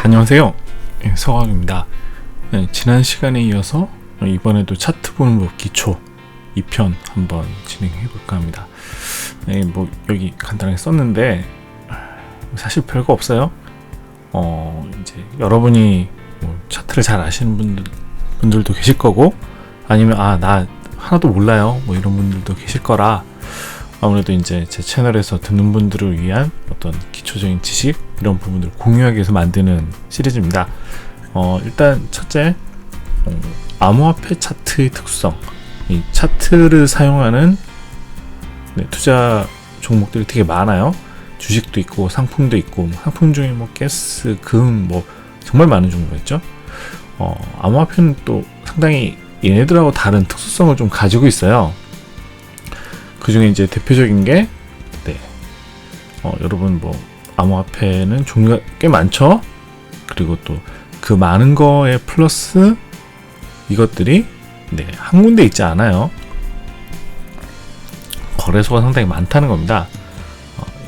안녕하세요. 서강입니다. 지난 시간에 이어서 이번에도 차트 보는 법 기초 2편 한번 진행해 볼까 합니다. 여기 간단하게 썼는데 사실 별거 없어요. 이제 여러분이 차트를 잘 아시는 분들도 계실 거고, 아니면 나 하나도 몰라요 이런 분들도 계실 거라, 아무래도 이제 제 채널에서 듣는 분들을 위한 어떤 기초적인 지식, 이런 부분들을 공유하기 위해서 만드는 시리즈입니다. 일단 첫째, 암호화폐 차트의 특수성. 이 차트를 사용하는 투자 종목들이 되게 많아요. 주식도 있고 상품도 있고, 상품 중에 가스, 금, 정말 많은 종류가 있죠. 암호화폐는 또 상당히 얘네들하고 다른 특수성을 좀 가지고 있어요. 그 중에 이제 대표적인 게, 여러분 암호화폐는 종류가 꽤 많죠. 그리고 또 그 많은 거에 플러스 이것들이 한 군데 있지 않아요. 거래소가 상당히 많다는 겁니다.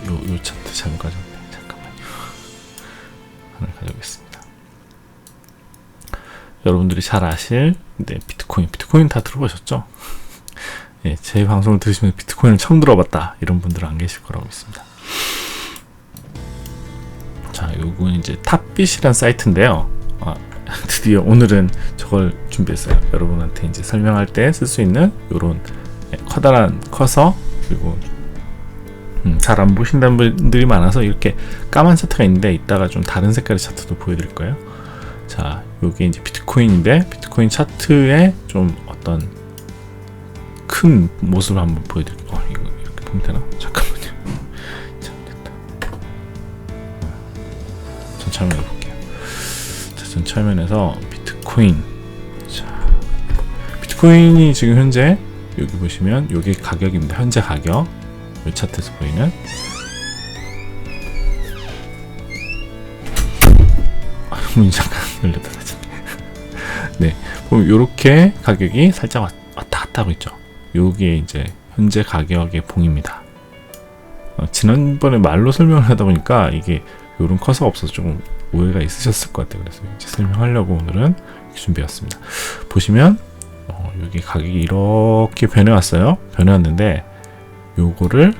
요 차트 잠깐만요. 하나 가져오겠습니다. 여러분들이 잘 아실 비트코인 다 들어보셨죠? 제 방송을 들으시면 비트코인을 처음 들어봤다 이런 분들은 안 계실 거라고 믿습니다. 자, 요건 이제 탑빗이란 사이트인데요. 드디어 오늘은 저걸 준비했어요. 여러분한테 이제 설명할 때 쓸 수 있는 요런 커다란 커서, 그리고 잘 안 보신다는 분들이 많아서 이렇게 까만 차트가 있는데, 이따가 좀 다른 색깔의 차트도 보여드릴 거예요. 자, 요게 이제 비트코인인데, 비트코인 차트에 좀 어떤 큰 모습을 한번 보여드릴게요. 이거 이렇게 보면 되나? 잠깐만요. 됐다. 전차면 해볼게요. 자, 전차면에서 비트코인. 자, 비트코인이 지금 현재 여기 보시면 요게 가격입니다. 현재 가격. 이 차트에서 보이는. 문이 잠깐 열렸다. 보면 요렇게 가격이 살짝 왔다 갔다 하고 있죠. 요게 이제 현재 가격의 봉입니다. 지난번에 말로 설명을 하다 보니까 이게 요런 커서가 없어서 조금 오해가 있으셨을 것 같아요. 그래서 이제 설명하려고 오늘은 준비했습니다. 보시면 여기 가격이 이렇게 변해왔어요. 변해왔는데 요거를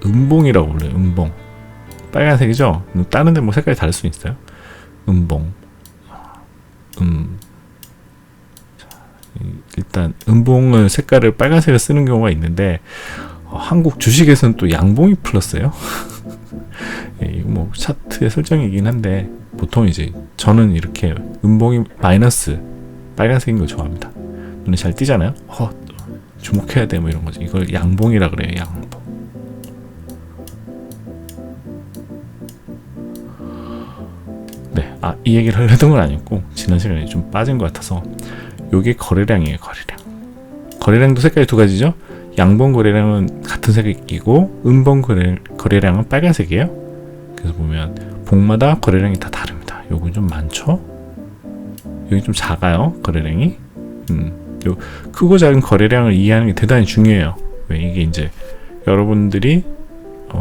음봉이라고 불러요. 음봉. 빨간색이죠? 다른 데 색깔이 다를 수 있어요. 음봉. 일단 음봉을 색깔을 빨간색을 쓰는 경우가 있는데, 한국 주식에서는 또 양봉이 플러스예요. 이거 차트의 설정이긴 한데, 보통 이제 저는 이렇게 음봉이 마이너스 빨간색인 걸 좋아합니다. 눈에 잘 띄잖아요. 주목해야 돼 이런 거죠. 이걸 양봉이라 그래요. 양봉. 이 얘기를 하려던 건 아니었고, 지난 시간에 좀 빠진 것 같아서. 요게 거래량이에요. 거래량도 색깔이 두 가지죠. 양봉 거래량은 같은 색이고, 음봉 거래량은 빨간색이에요. 그래서 보면 봉마다 거래량이 다 다릅니다. 요건 좀 많죠. 여기 좀 작아요. 거래량이. 요 크고 작은 거래량을 이해하는 게 대단히 중요해요. 왜 이게 이제 여러분들이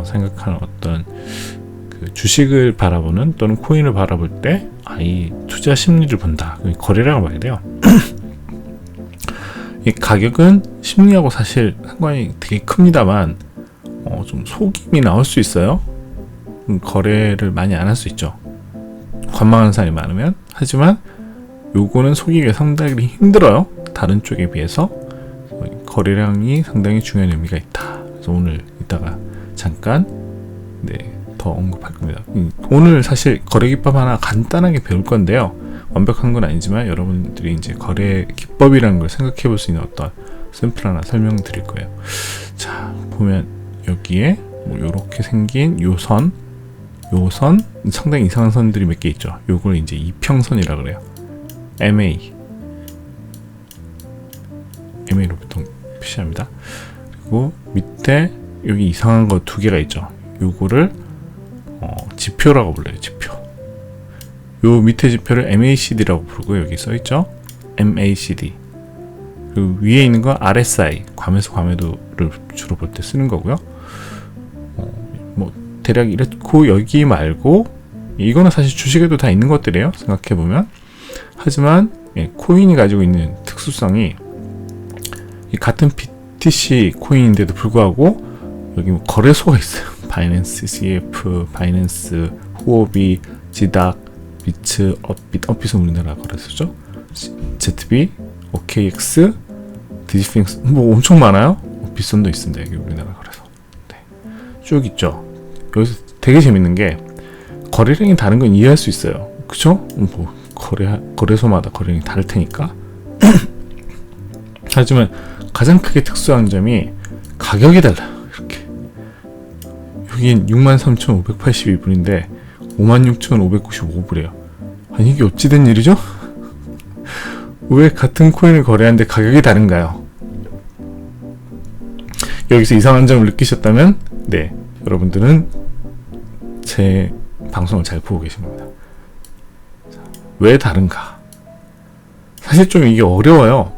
생각하는 어떤 그 주식을 바라보는, 또는 코인을 바라볼 때 이 투자 심리를 본다. 거래량을 봐야 돼요. 이 가격은 심리하고 사실 상관이 되게 큽니다만, 좀 속임이 나올 수 있어요. 거래를 많이 안 할 수 있죠. 관망하는 사람이 많으면. 하지만 요거는 속이기가 상당히 힘들어요. 다른 쪽에 비해서. 거래량이 상당히 중요한 의미가 있다. 그래서 오늘 이따가 잠깐 더 언급할 겁니다. 오늘 사실 거래 기법 하나 간단하게 배울 건데요. 완벽한 건 아니지만 여러분들이 이제 거래 기법이라는 걸 생각해 볼 수 있는 어떤 샘플 하나 설명드릴 거예요. 자, 보면 여기에 요렇게 생긴 요선 상당히 이상한 선들이 몇 개 있죠. 요걸 이제 이평선이라 그래요. MA로 보통 표시합니다. 그리고 밑에 여기 이상한 거 두 개가 있죠. 요거를 지표라고 불러요. 지표. 요 밑에 지표를 MACD라고 부르고, 여기 써있죠. MACD. 그리고 위에 있는 건 RSI, 과매수 과매도를 주로 볼 때 쓰는 거고요. 대략 이렇고, 여기 말고 이거는 사실 주식에도 다 있는 것들이에요, 생각해보면. 하지만 코인이 가지고 있는 특수성이 같은 BTC 코인인데도 불구하고 여기 뭐 거래소가 있어요. 바이낸스, CF, 바이낸스, 후오비, 지닥, 비츠, 업빗은 우리나라 거래소죠. ZB, OKX, 디지핑스, 뭐 엄청 많아요. 빗선도 있습니다. 여기 우리나라 거래소. 네. 쭉 있죠. 여기서 되게 재밌는 게 거래량이 다른 건 이해할 수 있어요. 그쵸? 뭐 거래소마다 거래량이 다를 테니까. 하지만 가장 크게 특수한 점이 가격이 달라요. 이렇게 여긴 63,582불인데 56,595불이에요. 아니 이게 어찌된 일이죠? 왜 같은 코인을 거래하는데 가격이 다른가요? 여기서 이상한 점을 느끼셨다면 네, 여러분들은 제 방송을 잘 보고 계신 겁니다. 자, 왜 다른가? 사실 좀 이게 어려워요.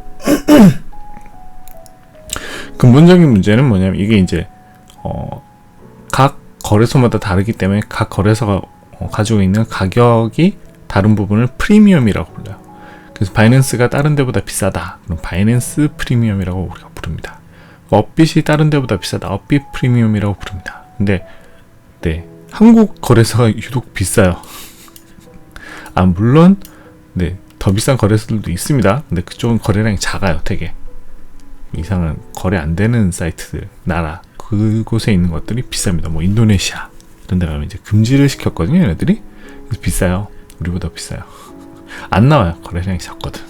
근본적인 문제는 뭐냐면 이게 이제 각 거래소마다 다르기 때문에 각 거래소가 가지고 있는 가격이 다른 부분을 프리미엄이라고 불러요. 그래서 바이낸스가 다른 데보다 비싸다. 그럼 바이낸스 프리미엄이라고 우리가 부릅니다. 업빗이 다른 데보다 비싸다. 업빗 프리미엄이라고 부릅니다. 근데 네, 한국 거래소가 유독 비싸요. 아 물론 네, 더 비싼 거래소들도 있습니다. 근데 그쪽은 거래량이 작아요. 되게 이상한 거래 안 되는 사이트들, 나라 그곳에 있는 것들이 비쌉니다. 뭐 인도네시아 이런 데 가면 이제 금지를 시켰거든요. 얘네들이. 그래서 비싸요. 우리보다 비싸요. 안 나와요. 거래량이 작거든.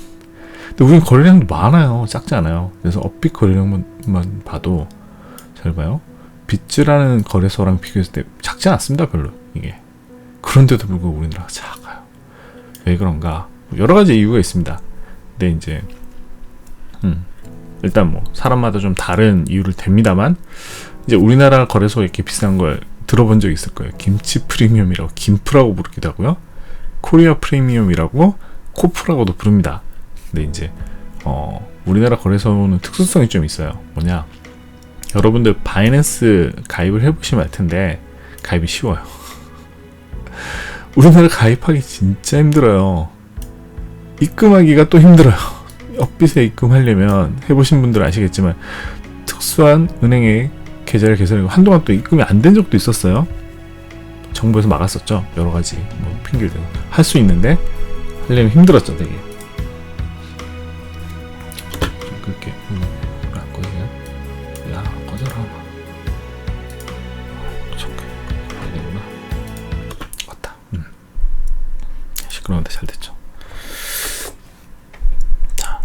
근데 우리는 거래량도 많아요. 작지 않아요. 그래서 업빗 거래량만 봐도 잘 봐요. 비츠라는 거래소랑 비교했을 때 작지 않습니다. 별로 이게. 그런데도 불구하고 우리나라가 작아요. 왜 그런가? 여러 가지 이유가 있습니다. 근데 이제 일단 뭐 사람마다 좀 다른 이유를 댑니다만 이제 우리나라 거래소가 이렇게 비싼 걸 들어본 적 있을 거예요. 김치 프리미엄이라고 김프라고 부르기도 하고요. 코리아 프리미엄이라고 코프라고도 부릅니다. 근데 이제 우리나라 거래소는 특수성이 좀 있어요. 뭐냐? 여러분들 바이낸스 가입을 해보시면 알 텐데 가입이 쉬워요. 우리나라 가입하기 진짜 힘들어요. 입금하기가 또 힘들어요. 업빗에 입금하려면 해보신 분들 아시겠지만 특수한 은행의 계좌를 개설하고 한동안 또 입금이 안 된 적도 있었어요. 정부에서 막았었죠. 여러 가지 뭐 핑계를 대고 할 수 있는데 하려면 힘들었죠, 되게. 좀 그렇게 안 꺼지냐? 야, 꺼져라. 잠깐 봐야 되구나. 맞다. 시끄러운데 잘 됐죠. 자,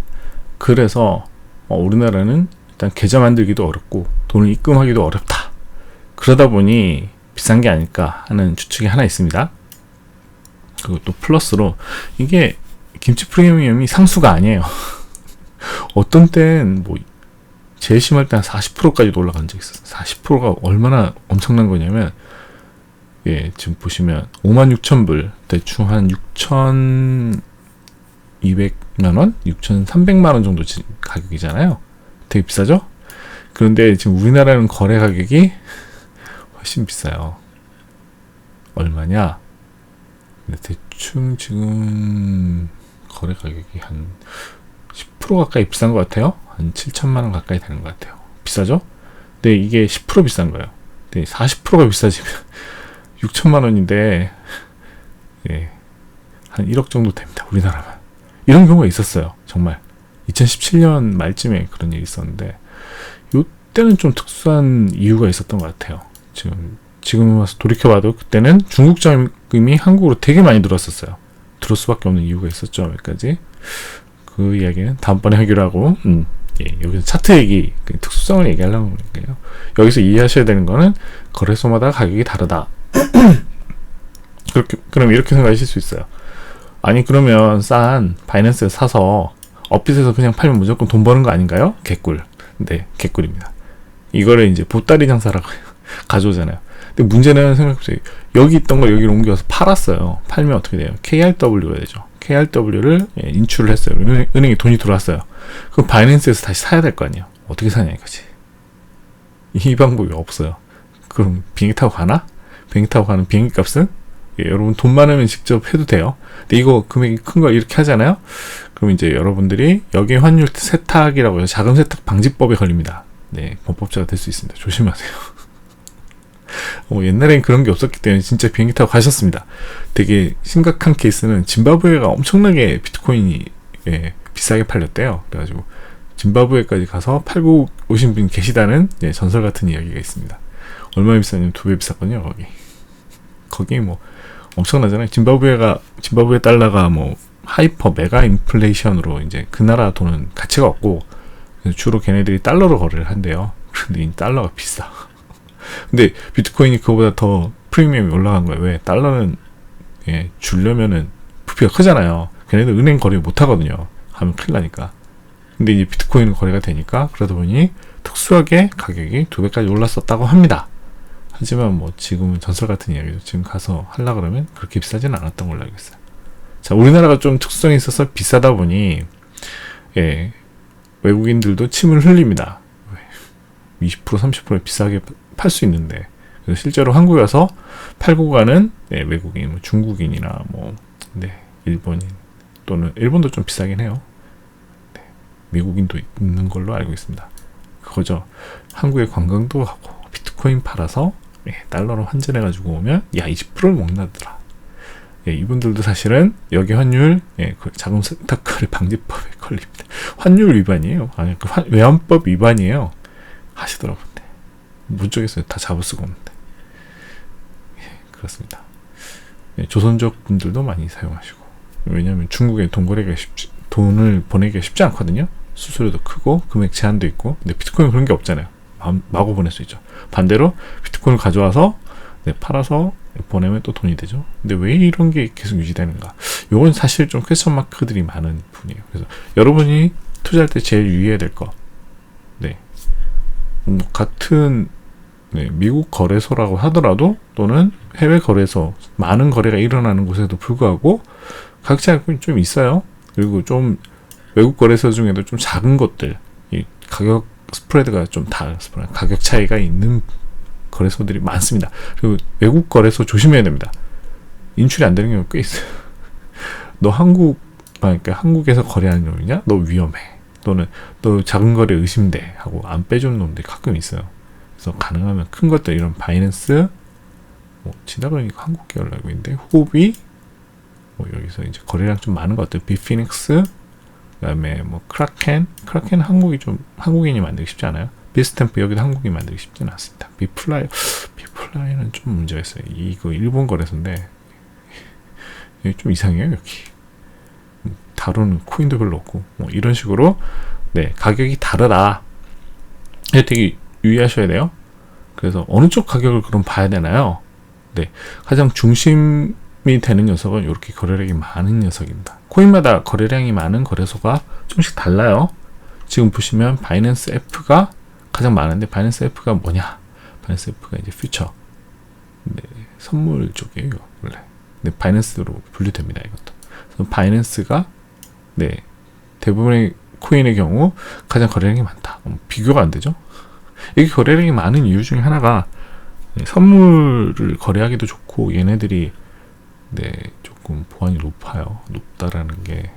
그래서 우리나라는 일단 계좌 만들기도 어렵고 돈을 입금하기도 어렵다. 그러다 보니 비싼 게 아닐까 하는 추측이 하나 있습니다. 그리고 또 플러스로 이게 김치 프리미엄이 상수가 아니에요. 어떤 때는 뭐 제일 심할 때 한 40%까지도 올라간 적이 있어요. 40%가 얼마나 엄청난 거냐면 예, 지금 보시면 56,000불 대충 한 6,200만 원? 6,300만 원 정도 가격이잖아요. 되게 비싸죠? 그런데 지금 우리나라는 거래 가격이 훨씬 비싸요. 얼마냐? 대충 지금 거래 가격이 한 10% 가까이 비싼 것 같아요. 한 7천만 원 가까이 되는 것 같아요. 비싸죠? 근데 이게 10% 비싼 거예요. 근데 40%가 비싸지면 6천만 원인데 예, 한 1억 정도 됩니다. 우리나라만. 이런 경우가 있었어요. 정말 2017년 말쯤에 그런 일이 있었는데 이때는 좀 특수한 이유가 있었던 것 같아요. 지금 와서 돌이켜봐도 그때는 중국 자금이 한국으로 되게 많이 들어왔었어요. 들어올 수밖에 없는 이유가 있었죠. 몇 가지. 그 이야기는 다음번에 하기로 하고 예, 여기서 차트 얘기, 특수성을 얘기하려고 하는데요. 여기서 이해하셔야 되는 거는 거래소마다 가격이 다르다. 그럼 이렇게 생각하실 수 있어요. 아니 그러면 싼 바이낸스에 사서 업빗에서 그냥 팔면 무조건 돈 버는 거 아닌가요? 개꿀. 네, 개꿀입니다. 이거를 이제 보따리 장사라고 가져오잖아요. 근데 문제는 생각해보세요. 여기 있던 걸 여기로 옮겨서 팔았어요. 팔면 어떻게 돼요? KRW가 되죠. KRW를 인출을 했어요. 은행에 돈이 들어왔어요. 그럼 바이낸스에서 다시 사야 될 거 아니에요. 어떻게 사냐 이거지. 이 방법이 없어요. 그럼 비행기 타고 가나? 비행기 타고 가는 비행기 값은 여러분 돈 많으면 직접 해도 돼요. 근데 이거 금액이 큰 거 이렇게 하잖아요. 그럼 이제 여러분들이 여기 환율 세탁이라고 해서 자금 세탁 방지법에 걸립니다. 네, 범법자가 될 수 있습니다. 조심하세요. 옛날엔 그런 게 없었기 때문에 진짜 비행기 타고 가셨습니다. 되게 심각한 케이스는 짐바브웨가 엄청나게 비트코인이 비싸게 팔렸대요. 그래가지고 짐바브웨까지 가서 팔고 오신 분 계시다는 전설 같은 이야기가 있습니다. 얼마나 비싸냐면 2배 비쌌거든요. 거기 뭐 엄청나잖아요. 짐바브웨 달러가 뭐 하이퍼 메가 인플레이션으로 이제 그 나라 돈은 가치가 없고 주로 걔네들이 달러로 거래를 한대요. 근데 이 달러가 비싸. 근데 비트코인이 그거보다 더 프리미엄이 올라간 거예요. 왜? 달러는 주려면은 부피가 크잖아요. 걔네들 은행 거래 못 하거든요. 하면 큰일 나니까. 근데 이제 비트코인은 거래가 되니까 그러다 보니 특수하게 가격이 2배까지 올랐었다고 합니다. 하지만 뭐 지금은 전설 같은 이야기죠. 지금 가서 하려 그러면 그렇게 비싸지는 않았던 걸로 알고 있어요. 자, 우리나라가 좀 특성이 있어서 비싸다 보니 외국인들도 침을 흘립니다. 20% 30% 비싸게 팔 수 있는데 그래서 실제로 한국에 와서 팔고 가는 외국인, 뭐 중국인이나 뭐 일본인 또는 일본도 좀 비싸긴 해요. 미국인도 있는 걸로 알고 있습니다. 그거죠. 한국에 관광도 하고 비트코인 팔아서 달러로 환전해가지고 오면 20%를 먹나더라. 이분들도 사실은 여기 환율 그 자금 세탁거래 방지법에 걸립니다. 환율 위반이에요. 아니 그 외환법 위반이에요. 하시더라고요. 문 쪽에서 다 잡을 수가 없는데. 그렇습니다. 조선족 분들도 많이 사용하시고 왜냐하면 중국에 돈을 보내기가 쉽지 않거든요. 수수료도 크고 금액 제한도 있고. 근데 비트코인 그런 게 없잖아요. 마구 보낼 수 있죠. 반대로 비트코인을 가져와서 팔아서 보내면 또 돈이 되죠. 근데 왜 이런 게 계속 유지되는가? 요건 사실 좀 퀘스천 마크들이 많은 분이에요. 그래서 여러분이 투자할 때 제일 유의해야 될 거. 같은 미국 거래소라고 하더라도 또는 해외 거래소 많은 거래가 일어나는 곳에도 불구하고 가격 차이가 좀 있어요. 그리고 좀 외국 거래소 중에도 좀 작은 것들 이 가격 스프레드가 좀 가격 차이가 있는 거래소들이 많습니다. 그리고 외국 거래소 조심해야 됩니다. 인출이 안 되는 경우가 꽤 있어요. 너 그러니까 한국에서 거래하는 놈이냐? 너 위험해. 또는 너 작은 거래 의심돼 하고 안 빼주는 놈들이 가끔 있어요. 그래서 가능하면 큰 것들 이런 바이낸스 지나가니까 한국 계열 알고 있는데 호비 여기서 이제 거래량 좀 많은 것들 비피닉스 그다음에 크라켄 한국인이 만들기 쉽지 않아요. 비스탬프 여기도 한국인이 만들기 쉽지는 않습니다. 비플라이는 좀 문제가 있어요. 이거 일본 거래소인데 여기 좀 이상해요. 여기 다루는 코인도 별로 없고 이런 식으로 가격이 다르다. 되게 유의하셔야 돼요. 그래서 어느 쪽 가격을 그럼 봐야 되나요? 가장 중심이 되는 녀석은 이렇게 거래량이 많은 녀석입니다. 코인마다 거래량이 많은 거래소가 조금씩 달라요. 지금 보시면 바이낸스 F가 가장 많은데 바이낸스 F가 뭐냐? 바이낸스 F가 이제 퓨처 선물 쪽이에요. 원래 바이낸스로 분류됩니다. 이것도. 그래서 바이낸스가 대부분의 코인의 경우 가장 거래량이 많다. 비교가 안 되죠. 이게 거래량이 많은 이유 중에 하나가 선물을 거래하기도 좋고 얘네들이 조금 보안이 높다라는 게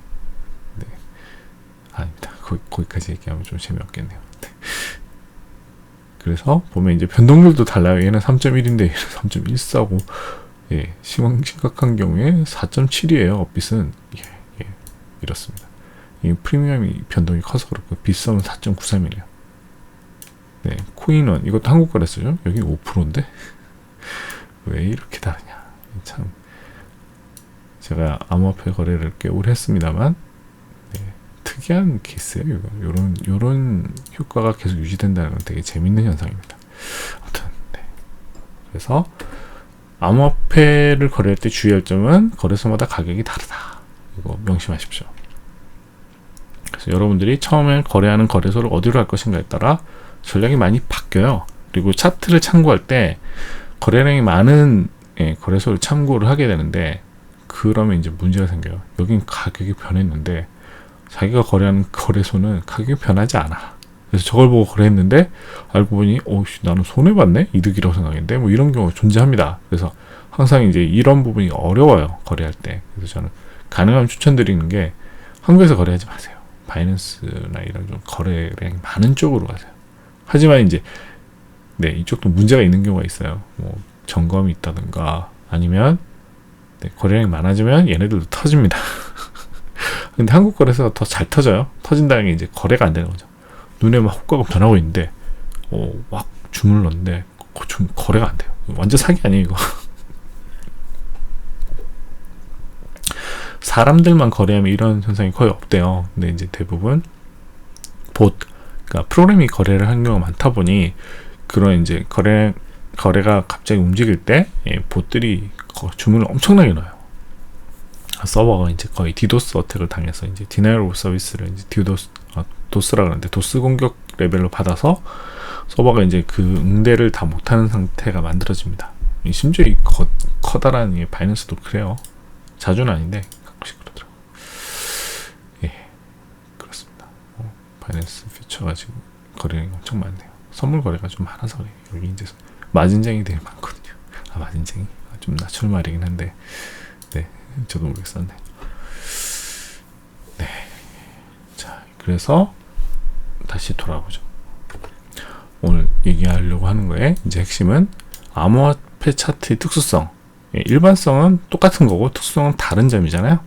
아닙니다. 거기까지 얘기하면 좀 재미없겠네요. 그래서 보면 이제 변동률도 달라요. 얘는 3.1인데 얘는 3.14고 심각한 경우에 4.7이에요. 업빗은 이렇습니다. 이 프리미엄이 변동이 커서 그렇고 빗썸은 4.93이래요. 코인원 이것도 한국 거래소죠. 여기 5%인데 왜 이렇게 다르냐? 참 제가 암호화폐 거래를 꽤 오래 했습니다만 특이한 케이스예요. 요런 효과가 계속 유지된다는 건 되게 재밌는 현상입니다. 아무튼 그래서 암호화폐를 거래할 때 주의할 점은 거래소마다 가격이 다르다. 이거 명심하십시오. 그래서 여러분들이 처음에 거래하는 거래소를 어디로 할 것인가에 따라 전략이 많이 바뀌어요. 그리고 차트를 참고할 때 거래량이 많은 거래소를 참고를 하게 되는데 그러면 이제 문제가 생겨요. 여긴 가격이 변했는데 자기가 거래하는 거래소는 가격이 변하지 않아. 그래서 저걸 보고 거래했는데 알고 보니 나는 손해봤네? 이득이라고 생각했는데 이런 경우가 존재합니다. 그래서 항상 이제 이런 부분이 어려워요, 거래할 때. 그래서 저는 가능하면 추천드리는 게 한국에서 거래하지 마세요. 바이낸스나 이런 좀 거래량이 많은 쪽으로 가세요. 하지만 이제 네, 이쪽도 문제가 있는 경우가 있어요. 뭐 점검이 있다든가 아니면 네, 거래량이 많아지면 얘네들도 터집니다. 근데 한국 거래소가 더 잘 터져요. 터진다는 게 이제 거래가 안 되는 거죠. 눈에 막 호가가 변하고 있는데 막 주문을 넣는데 거래가 안 돼요. 완전 사기 아니에요 이거. 사람들만 거래하면 이런 현상이 거의 없대요. 근데 이제 대부분 그러니까 프로그램이 거래를 하는 경우가 많다 보니 그런 이제 거래가 갑자기 움직일 때 봇들이 주문을 엄청나게 넣어요. 서버가 이제 거의 디도스 어택을 당해서 이제 디나이얼 오브 서비스를 이제 도스라 그러는데 도스 공격 레벨로 받아서 서버가 이제 그 응대를 다 못하는 상태가 만들어집니다. 심지어 이 커다란 바이낸스도 그래요. 자주는 아닌데 가끔씩 그러더라고. 예, 그렇습니다. 바이낸스 퓨처가 지금 거래량이 엄청 많네요. 선물 거래가 좀 많아서 그래요. 여기 이제 마진쟁이 되게 많거든요. 마진쟁이 좀 낮출 말이긴 한데, 네, 저도 모르겠었네. 네, 자, 그래서 다시 돌아보죠. 오늘 얘기하려고 하는 거에 이제 핵심은 암호화폐 차트의 특수성. 일반성은 똑같은 거고 특수성은 다른 점이잖아요.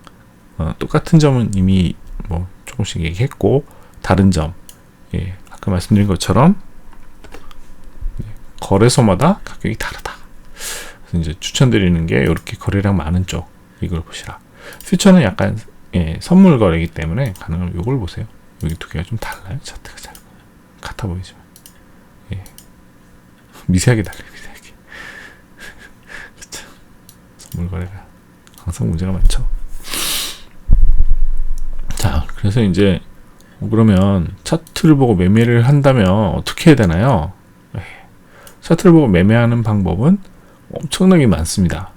똑같은 점은 이미 뭐 조금씩 얘기했고, 다른 점, 아까 말씀드린 것처럼 거래소마다 가격이 다르다. 그래서 이제 추천드리는 게 이렇게 거래량 많은 쪽 이걸 보시라. 퓨처는 약간 선물 거래이기 때문에 가능하면 이걸 보세요. 여기 두 개가 좀 달라요. 차트가 잘 같아 보이지만 미세하게 달라요. 미세하게. 그쵸. 선물 거래가 항상 문제가 많죠. 자, 그래서 이제 그러면 차트를 보고 매매를 한다면 어떻게 해야 되나요? 차트를 보고 매매하는 방법은 엄청나게 많습니다.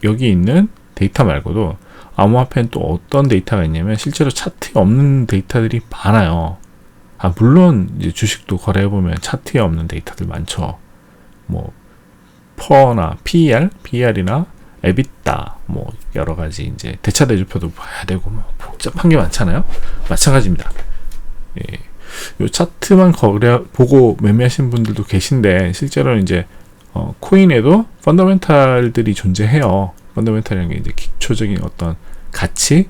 여기 있는 데이터 말고도 암호화폐는 또 어떤 데이터가 있냐면 실제로 차트에 없는 데이터들이 많아요. 물론 이제 주식도 거래해보면 차트에 없는 데이터들 많죠. 뭐 퍼나 PER이나 에비타 뭐 여러 가지 이제 대차대조표도 봐야 되고 뭐 복잡한 게 많잖아요. 마찬가지입니다. 요 차트만 보고 매매하시는 분들도 계신데 실제로는 이제 코인에도 펀더멘탈들이 존재해요. 펀더멘탈이라는 게 이제 기초적인 어떤 가치,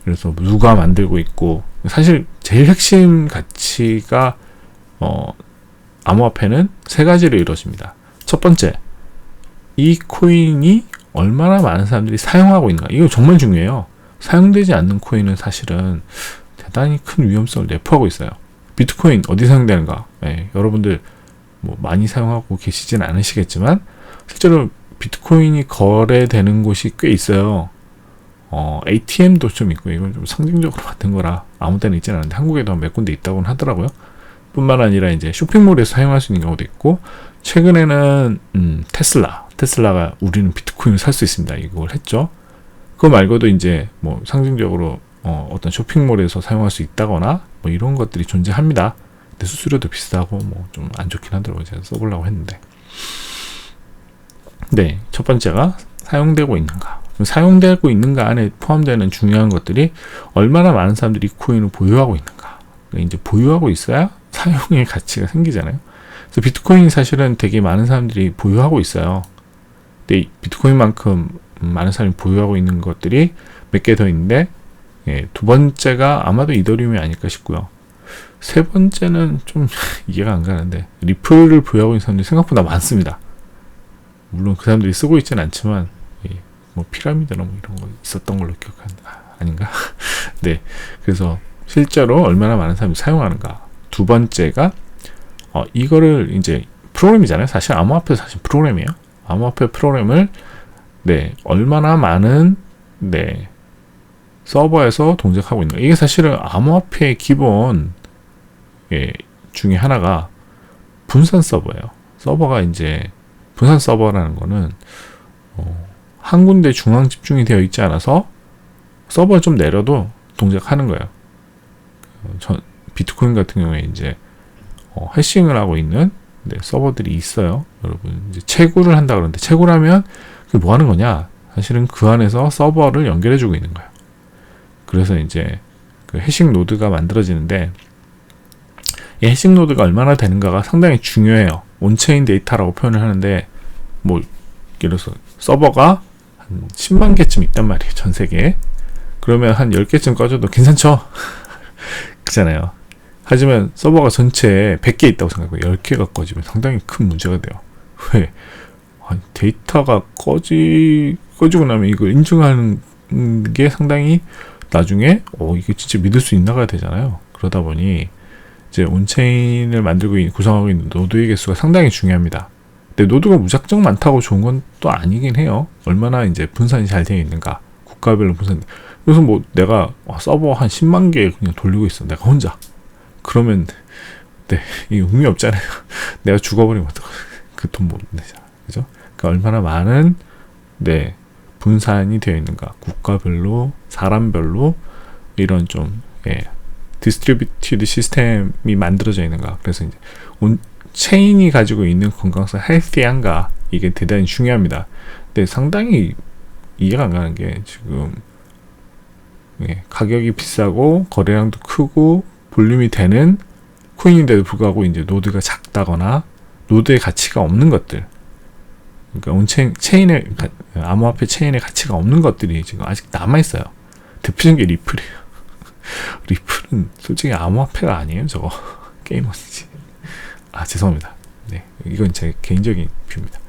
그래서 누가 만들고 있고, 사실 제일 핵심 가치가 암호화폐는 세 가지로 이루어집니다. 첫 번째, 이 코인이 얼마나 많은 사람들이 사용하고 있는가. 이거 정말 중요해요. 사용되지 않는 코인은 사실은 대단히 큰 위험성을 내포하고 있어요. 비트코인 어디 사용되는가? 여러분들 뭐 많이 사용하고 계시진 않으시겠지만 실제로 비트코인이 거래되는 곳이 꽤 있어요. ATM도 좀 있고, 이건 좀 상징적으로 만든 거라 아무 데나 있지는 않은데 한국에도 몇 군데 있다고는 하더라고요. 뿐만 아니라 이제 쇼핑몰에서 사용할 수 있는 경우도 있고, 최근에는 테슬라가 우리는 비트코인을 살 수 있습니다. 이걸 했죠. 그거 말고도 이제 뭐 상징적으로 어떤 쇼핑몰에서 사용할 수 있다거나 뭐 이런 것들이 존재합니다. 근데 수수료도 비싸고 뭐 좀 안 좋긴 하더라고요. 제가 써보려고 했는데. 네, 첫 번째가 사용되고 있는가. 사용되고 있는가 안에 포함되는 중요한 것들이 얼마나 많은 사람들이 이 코인을 보유하고 있는가. 그러니까 이제 보유하고 있어야 사용의 가치가 생기잖아요. 그래서 비트코인 사실은 되게 많은 사람들이 보유하고 있어요. 근데 비트코인만큼 많은 사람이 보유하고 있는 것들이 몇 개 더 있는데, 두 번째가 아마도 이더리움이 아닐까 싶고요. 세 번째는 좀 이해가 안 가는데, 리플을 보유하고 있는 사람들이 생각보다 많습니다. 물론 그 사람들이 쓰고 있지는 않지만, 뭐 피라미드나 뭐 이런 거 있었던 걸로 기억하는데, 아닌가? 네. 그래서 실제로 얼마나 많은 사람이 사용하는가. 두 번째가, 이거를 이제 프로그램이잖아요. 사실 암호화폐 사실 프로그램이에요. 암호화폐 프로그램을, 얼마나 많은, 서버에서 동작하고 있는가. 이게 사실은 암호화폐의 기본, 중에 하나가 분산 서버예요. 서버가 이제, 분산 서버라는 거는, 한 군데 중앙 집중이 되어 있지 않아서 서버를 좀 내려도 동작하는 거예요. 비트코인 같은 경우에 이제 해싱을 하고 있는 서버들이 있어요. 여러분 이제 채굴을 한다 그러는데, 채굴하면 그게 뭐 하는 거냐? 사실은 그 안에서 서버를 연결해주고 있는 거예요. 그래서 이제 그 해싱 노드가 만들어지는데, 이 해싱 노드가 얼마나 되는가가 상당히 중요해요. 온체인 데이터라고 표현을 하는데, 뭐 예를 들어서 서버가 한 10만 개쯤 있단 말이에요, 전 세계에. 그러면 한 10개쯤 꺼져도 괜찮죠? 그잖아요. 하지만 서버가 전체에 100개 있다고 생각하고 10개가 꺼지면 상당히 큰 문제가 돼요. 왜? 아니, 데이터가 꺼지고 나면 이걸 인증하는 게 상당히 나중에 이게 진짜 믿을 수 있나가 되잖아요. 그러다 보니 이제 온체인을 만들고 구성하고 있는 노드의 개수가 상당히 중요합니다. 근데 노드가 무작정 많다고 좋은 건 또 아니긴 해요. 얼마나 이제 분산이 잘 되어 있는가, 국가별로 분산. 그래서 뭐 내가 서버 한 10만 개 그냥 돌리고 있어, 내가 혼자. 그러면 네, 이 의미 없잖아요. 내가 죽어버리면 그 돈 못 내잖아, 그죠? 그러니까 얼마나 많은 분산이 되어 있는가, 국가별로, 사람별로 이런 좀 디스트리뷰티드 시스템이 만들어져 있는가. 그래서 이제 체인이 가지고 있는 건강성, 헬스한가, 이게 대단히 중요합니다. 근데 상당히 이해가 안 가는 게 지금 가격이 비싸고 거래량도 크고 볼륨이 되는 코인인데도 불구하고 이제 노드가 작다거나 노드의 가치가 없는 것들, 그러니까 암호화폐 체인의 가치가 없는 것들이 지금 아직 남아있어요. 대표적인 게 리플이에요. 리플은 솔직히 암호화폐가 아니에요, 저거. 게이머지. 죄송합니다. 네, 이건 제 개인적인 뷰입니다.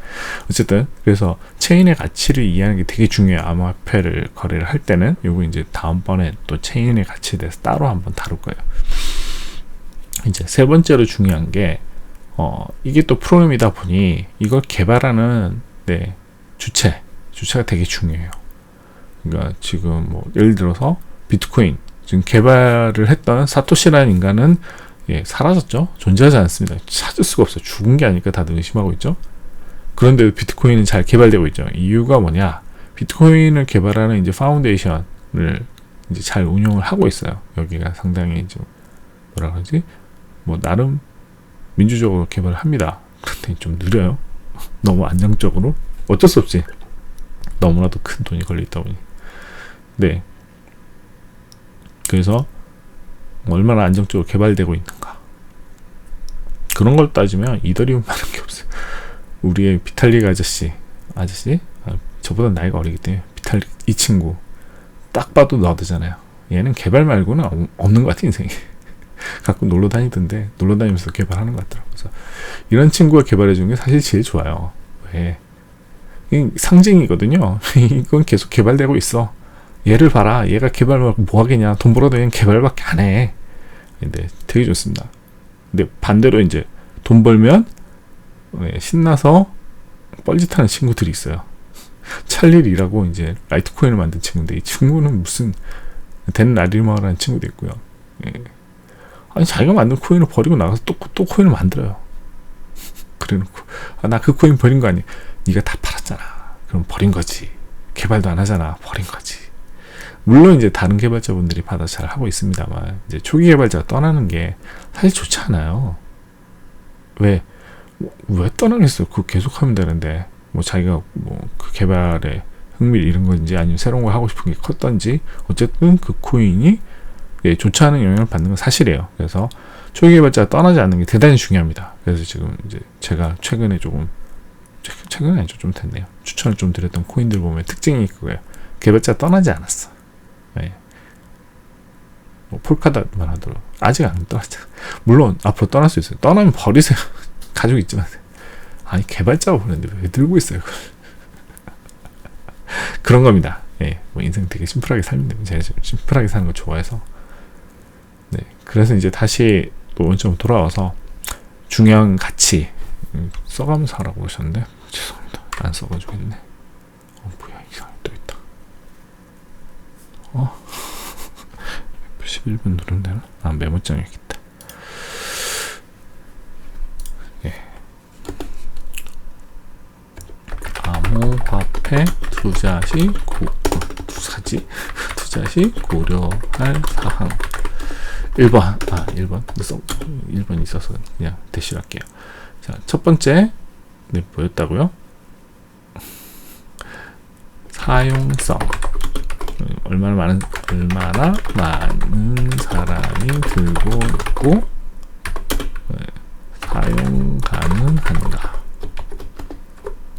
어쨌든 그래서 체인의 가치를 이해하는 게 되게 중요해요. 암호화폐를 거래를 할 때는. 요거 이제 다음번에 또 체인의 가치에 대해서 따로 한번 다룰 거예요. 이제 세 번째로 중요한 게 이게 또 프로그램이다 보니 이걸 개발하는 주체가 되게 중요해요. 그러니까 지금 뭐 예를 들어서 비트코인 지금 개발을 했던 사토시라는 인간은 사라졌죠. 존재하지 않습니다. 찾을 수가 없어요. 죽은 게 아닐까 다들 의심하고 있죠. 그런데 비트코인은 잘 개발되고 있죠. 이유가 뭐냐? 비트코인을 개발하는 이제 파운데이션을 이제 잘 운영을 하고 있어요. 여기가 상당히 좀 뭐라 그러지? 뭐 나름 민주적으로 개발을 합니다. 그런데 좀 느려요. 너무 안정적으로. 어쩔 수 없지. 너무나도 큰 돈이 걸려있다 보니. 네. 그래서 얼마나 안정적으로 개발되고 있는가. 그런 걸 따지면 이더리움만한 게 없어요. 우리의 비탈릭 아저씨? 저보다 나이가 어리기 때문에 비탈릭 이 친구 딱 봐도 너드잖아요. 얘는 개발 말고는 없는 것 같아, 인생이. 가끔 놀러 다니면서 개발하는 것 같더라고요. 그래서 이런 친구가 개발해주는 게 사실 제일 좋아요. 왜? 이 상징이거든요. 이건 계속 개발되고 있어. 얘를 봐라. 얘가 개발만 뭐 하겠냐. 돈 벌어도 얘는 개발밖에 안 해. 근데 되게 좋습니다. 근데 반대로 이제 돈 벌면 신나서 뻘짓하는 친구들이 있어요. 찰릴이라고 이제 라이트코인을 만든 친구인데, 이 친구는 무슨 된 라리마라는 친구도 있고요. 아니 자기가 만든 코인을 버리고 나가서 또 코인을 만들어요. 그래놓고 나 그 코인 버린 거 아니? 네가 다 팔았잖아. 그럼 버린 거지. 개발도 안 하잖아. 버린 거지. 물론 이제 다른 개발자분들이 받아 잘 하고 있습니다만, 이제 초기 개발자가 떠나는 게 사실 좋지 않아요. 왜 떠나겠어요? 그거 계속 하면 되는데, 뭐 자기가 뭐 그 개발에 흥미를 잃은 건지 아니면 새로운 걸 하고 싶은 게 컸던지, 어쨌든 그 코인이 좋지 않은 영향을 받는 건 사실이에요. 그래서 초기 개발자가 떠나지 않는 게 대단히 중요합니다. 그래서 지금 이제 제가 최근에 최근은 아니죠, 좀 됐네요. 추천을 좀 드렸던 코인들 보면 특징이 그거예요. 개발자가 떠나지 않았어. 뭐 폴카닷만 하더라도 아직 안 떠났잖아. 물론 앞으로 떠날 수 있어요. 떠나면 버리세요. 가지고 있지만. 아니 개발자가 보냈는데 왜 들고 있어요, 그걸. 그런 겁니다. 뭐 인생 되게 심플하게 살면 됩니다. 제가 지금 심플하게 사는 거 좋아해서. 그래서 이제 다시 또 원점으로 돌아와서 중요한 가치 써가면서 하라고 그러셨는데, 죄송합니다. 안 써가지고 있네. 뭐야, 이상하게 또 있다. 11분 누르면 되나? 메모장에 있다. 암호화폐 투자 시 고려할 사항. 1번. 1번 있어서 그냥 대시할게요. 자, 첫 번째, 뭐였다고요? 사용성, 얼마나 많은 사람이 들고 있고 사용 가능한가.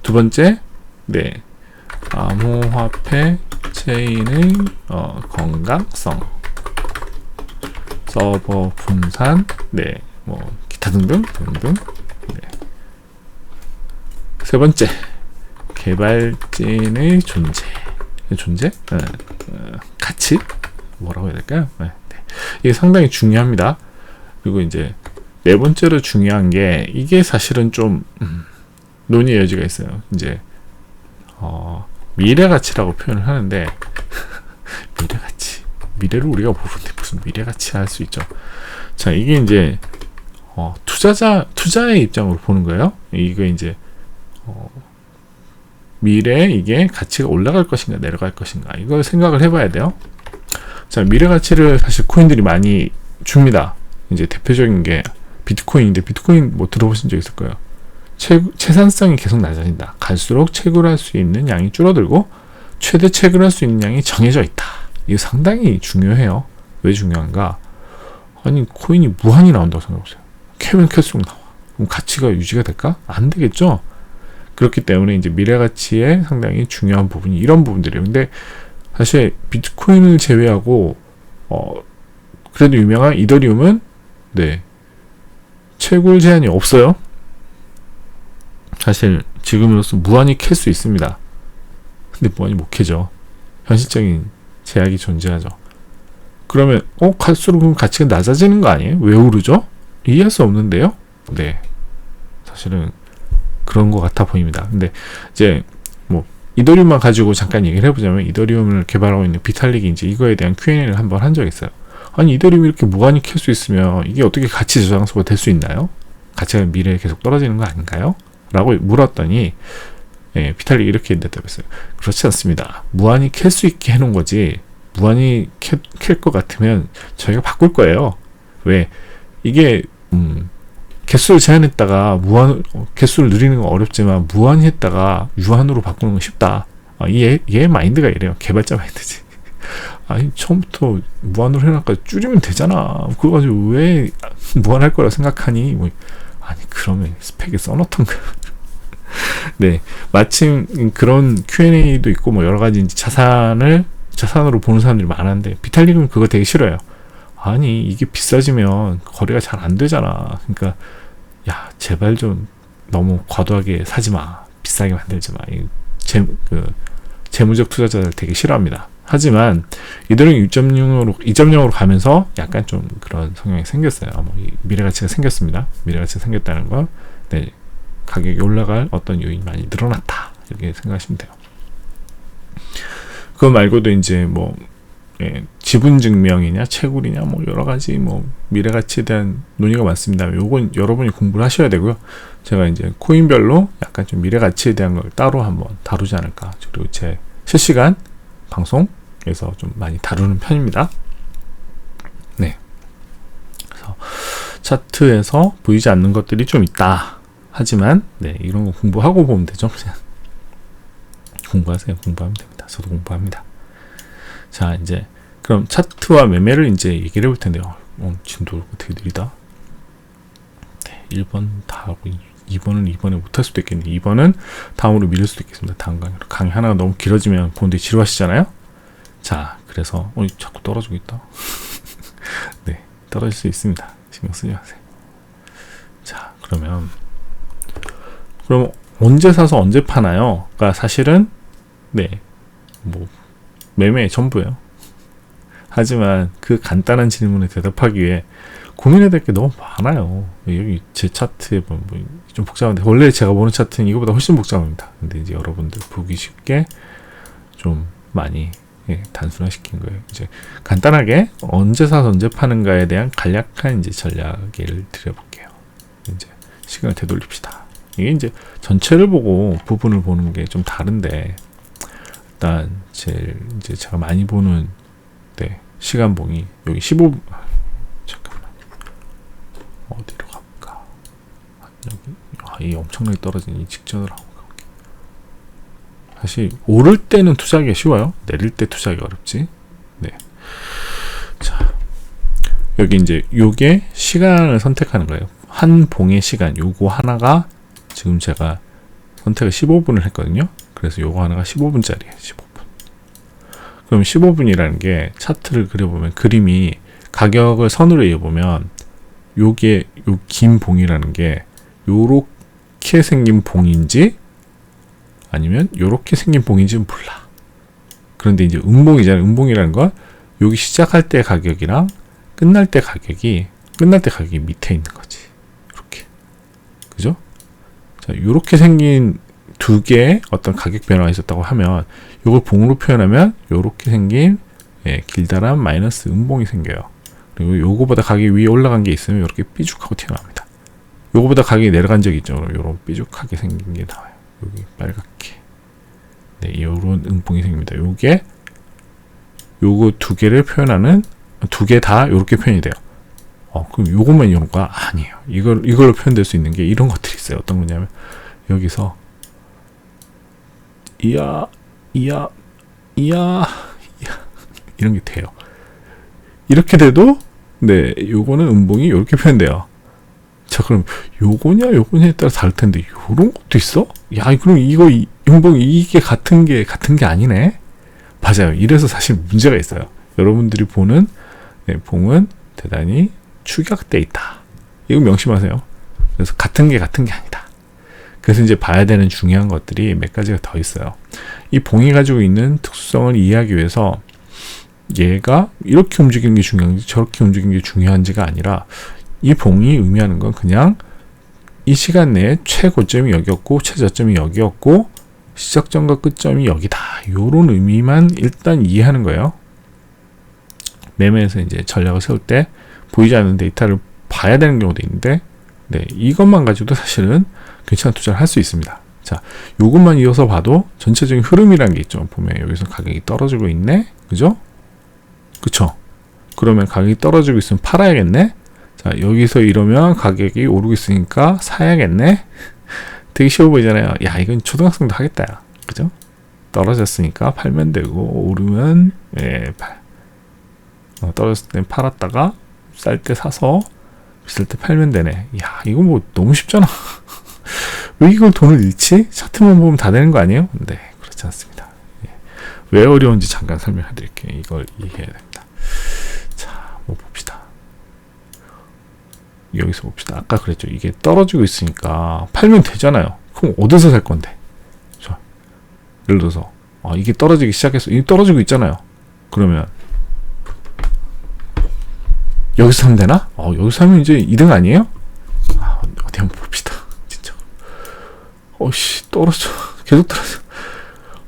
두 번째, 네, 암호화폐 체인의 건강성, 서버 분산, 네, 뭐 기타 등등. 네. 세 번째, 개발진의 존재, 가치, 뭐라고 해야 될까요? 네. 이게 상당히 중요합니다. 그리고 이제 네 번째로 중요한 게, 이게 사실은 좀 논의의 여지가 있어요. 이제 미래 가치라고 표현을 하는데 미래 가치, 미래를 우리가 모르는데 무슨 미래 가치 할 수 있죠. 자, 이게 이제 투자의 입장으로 보는 거예요. 이거 이제 미래에 이게 가치가 올라갈 것인가 내려갈 것인가, 이걸 생각을 해봐야 돼요. 자, 미래 가치를 사실 코인들이 많이 줍니다. 이제 대표적인 게 비트코인인데, 비트코인 뭐 들어보신 적 있을 거예요. 채산성이 계속 낮아진다. 갈수록 채굴할 수 있는 양이 줄어들고 최대 채굴할 수 있는 양이 정해져 있다. 이게 상당히 중요해요. 왜 중요한가? 아니, 코인이 무한히 나온다고 생각해보세요. 캐면 캘수록 나와. 그럼 가치가 유지가 될까? 안 되겠죠? 그렇기 때문에 이제 미래 가치의 상당히 중요한 부분이 이런 부분들이에요. 근데 사실 비트코인을 제외하고 그래도 유명한 이더리움은 네, 채굴 제한이 없어요. 사실 지금으로서 무한히 캘 수 있습니다. 근데 무한히 못 캐죠. 현실적인 제약이 존재하죠. 그러면 갈수록 가치가 낮아지는 거 아니에요? 왜 오르죠? 이해할 수 없는데요? 네, 사실은 그런 것 같아 보입니다. 근데 이제 뭐 이더리움만 가지고 잠깐 얘기를 해보자면, 이더리움을 개발하고 있는 비탈릭이 이제 이거에 대한 Q&A를 한번 한 적이 있어요. 아니, 이더리움이 이렇게 무한히 캘 수 있으면 이게 어떻게 가치 저장소가 될 수 있나요? 가치가 미래에 계속 떨어지는 거 아닌가요? 라고 물었더니 비탈릭이 이렇게 대답했어요. 그렇지 않습니다. 무한히 캘 수 있게 해놓은 거지, 무한히 캘 것 같으면 저희가 바꿀 거예요. 왜? 이게 개수를 제한했다가 개수를 늘리는 건 어렵지만 무한히 했다가 유한으로 바꾸는 건 쉽다. 얘 마인드가 이래요. 개발자 마인드지. 아니, 처음부터 무한으로 해놨까 줄이면 되잖아. 그거 가지고 왜 무한할 거라고 생각하니? 뭐, 아니, 그러면 스펙에 써놓던가. 네, 마침 그런 Q&A도 있고 뭐 여러 가지 이제 자산으로 보는 사람들이 많은데, 비탈릭은 그거 되게 싫어요. 아니, 이게 비싸지면 거래가 잘 안 되잖아. 그러니까 야, 제발 좀 너무 과도하게 사지 마. 비싸게 만들지 마. 재무적 투자자들 되게 싫어합니다. 하지만 이더리움 2.0으로 가면서 약간 좀 그런 성향이 생겼어요. 미래 가치가 생겼습니다. 미래 가치가 생겼다는 건, 네, 가격이 올라갈 어떤 요인이 많이 늘어났다. 이렇게 생각하시면 돼요. 그거 말고도 이제 뭐 지분 증명이냐 채굴이냐 뭐 여러 가지 뭐 미래 가치에 대한 논의가 많습니다. 요건 여러분이 공부를 하셔야 되고요. 제가 이제 코인별로 약간 좀 미래 가치에 대한 걸 따로 한번 다루지 않을까. 그리고 제 실시간 방송에서 좀 많이 다루는 편입니다. 네. 그래서 차트에서 보이지 않는 것들이 좀 있다. 하지만 네, 이런 거 공부하고 보면 되죠. 그냥 공부하세요. 공부하면 됩니다. 저도 공부합니다. 자, 이제 그럼 차트와 매매를 이제 얘기를 해볼 텐데요. 진도 되게 느리다. 네, 1번 다 하고 2번은 이번에 못할 수도 있겠네. 2번은 다음으로 미룰 수도 있겠습니다. 다음 강의로. 강의 하나가 너무 길어지면 보는데 지루하시잖아요. 자, 그래서 자꾸 떨어지고 있다. 네, 떨어질 수 있습니다. 신경 쓰지 마세요. 자, 그럼 언제 사서 언제 파나요? 그러니까 사실은 네, 뭐 매매의 전부예요. 하지만 그 간단한 질문에 대답하기 위해 고민해야 될 게 너무 많아요. 여기 제 차트에 보면 좀 복잡한데, 원래 제가 보는 차트는 이거보다 훨씬 복잡합니다. 근데 이제 여러분들 보기 쉽게 좀 많이 단순화시킨 거예요. 이제 간단하게 언제 사서 언제 파는가에 대한 간략한 이제 전략을 드려볼게요. 이제 시간을 되돌립시다. 이게 이제 전체를 보고 부분을 보는 게 좀 다른데, 일단 이제 제가 많이 보는 시간봉이 여기 15. 잠깐만, 어디로 갈까? 여기 이 엄청나게 떨어진 이 직전으로 한번 가볼게요. 사실 오를 때는 투자하기가 쉬워요. 내릴 때 투자하기가 어렵지. 네. 자, 여기 이제 요게 시간을 선택하는 거예요. 한 봉의 시간, 요거 하나가 지금 제가 선택을 15분을 했거든요. 그래서 요거 하나가 15분짜리예요. 15분. 그럼 15분이라는 게 차트를 그려보면 그림이 가격을 선으로 이어보면 요게 요 긴 봉이라는 게 요렇게 생긴 봉인지 아니면 요렇게 생긴 봉인지는 몰라. 그런데 이제 음봉이잖아요. 음봉이라는 건 여기 시작할 때 가격이랑 끝날 때 가격이 밑에 있는 거지. 이렇게. 그죠? 자, 요렇게 생긴 두 개의 어떤 가격 변화가 있었다고 하면 요걸 봉으로 표현하면 요렇게 생긴 길다란 마이너스 음봉이 생겨요. 그리고 요거보다 가격이 위에 올라간 게 있으면 이렇게 삐죽하고 튀어나옵니다. 요거보다 가격이 내려간 적이 있죠. 요런 삐죽하게 생긴 게 나와요. 여기 빨갛게. 네, 요런 음봉이 생깁니다. 요거 두 개를 표현하는 두 개 다 요렇게 표현이 돼요. 그럼 요것만 이런 거 아니에요. 이걸로 표현될 수 있는 게 이런 것들이 있어요. 어떤 거냐면 여기서 이야 이런 게 돼요. 이렇게 돼도 네, 요거는 음봉이 요렇게 표현돼요. 자, 그럼 요거냐에 따라 다를 텐데 요런 것도 있어? 야, 그럼 음봉 이게 같은 게 아니네. 맞아요. 이래서 사실 문제가 있어요. 여러분들이 보는 봉은 대단히 축약돼 있다. 이거 명심하세요. 그래서 같은 게 아니다. 그래서 이제 봐야 되는 중요한 것들이 몇 가지가 더 있어요. 이 봉이 가지고 있는 특수성을 이해하기 위해서 얘가 이렇게 움직이는 게 중요한지 저렇게 움직이는 게 중요한지가 아니라 이 봉이 의미하는 건 그냥 이 시간 내에 최고점이 여기였고 최저점이 여기였고 시작점과 끝점이 여기다. 요런 의미만 일단 이해하는 거예요. 매매에서 이제 전략을 세울 때 보이지 않는 데이터를 봐야 되는 경우도 있는데 네, 이것만 가지고도 사실은 괜찮은 투자를 할 수 있습니다. 자, 요것만 이어서 봐도 전체적인 흐름이라는 게 있죠. 보면 여기서 가격이 떨어지고 있네. 그죠? 그쵸? 그러면 가격이 떨어지고 있으면 팔아야겠네. 자, 여기서 이러면 가격이 오르고 있으니까 사야겠네. 되게 쉬워 보이잖아요. 야, 이건 초등학생도 하겠다. 야. 그죠? 떨어졌으니까 팔면 되고 오르면 떨어졌을 땐 팔았다가 쌀 때 사서 비쌀 때 팔면 되네. 야, 이거 뭐 너무 쉽잖아. 왜 이걸 돈을 잃지? 차트만 보면 다 되는 거 아니에요? 네, 그렇지 않습니다. 왜 어려운지 잠깐 설명해 드릴게요. 이걸 이해해야 됩니다. 자, 뭐 봅시다. 여기서 봅시다. 아까 그랬죠. 이게 떨어지고 있으니까 팔면 되잖아요. 그럼 어디서 살 건데? 자, 예를 들어서 이게 떨어지기 시작했어. 이게 떨어지고 있잖아요. 그러면 여기서 사면 되나? 여기서 사면 이제 2등 아니에요? 어디 한번 봅시다. 진짜. 떨어져. 계속 떨어져.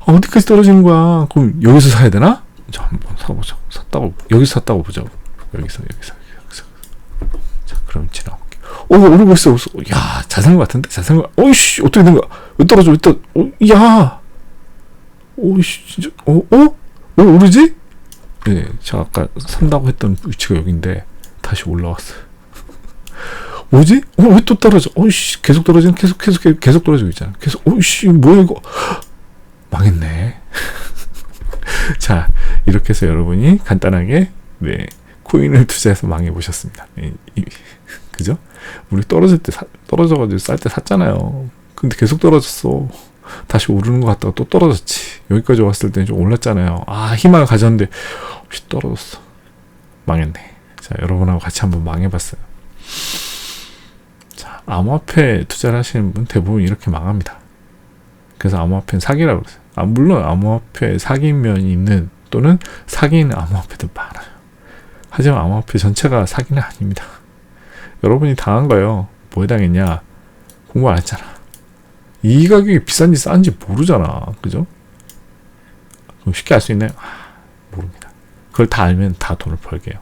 어디까지 떨어지는 거야? 그럼 여기서 사야 되나? 자, 한번 사보자. 여기서 샀다고 보자고. 여기서. 자, 그럼 지나볼게. 오르고 있어. 야, 잘 산 거 같은데? 어이씨, 어떻게 된 거야? 왜 떨어져? 야! 진짜, 왜 오르지? 네, 제가 아까 산다고 했던 위치가 여기인데, 다시 올라왔어요. 뭐지? 왜 또 떨어져? 계속 떨어지는, 계속 떨어지고 있잖아. 뭐야, 이거? 망했네. 자, 이렇게 해서 여러분이 간단하게, 코인을 투자해서 망해보셨습니다. 그죠? 우리 떨어져가지고 쌀 때 샀잖아요. 근데 계속 떨어졌어. 다시 오르는 것 같다가 또 떨어졌지. 여기까지 왔을 때는 좀 올랐잖아요. 희망을 가졌는데, 떨어졌어. 망했네. 자, 여러분하고 같이 한번 망해봤어요. 자, 암호화폐 투자를 하시는 분 대부분 이렇게 망합니다. 그래서 암호화폐는 사기라고 그러세요. 물론 암호화폐 사기인 면이 있는 또는 사기인 암호화폐도 많아요. 하지만 암호화폐 전체가 사기는 아닙니다. 여러분이 당한 거예요. 뭐에 당했냐? 공부 안 했잖아. 이 가격이 비싼지 싼지 모르잖아. 그죠? 그럼 쉽게 알 수 있나요? 모릅니다. 그걸 다 알면 다 돈을 벌게요.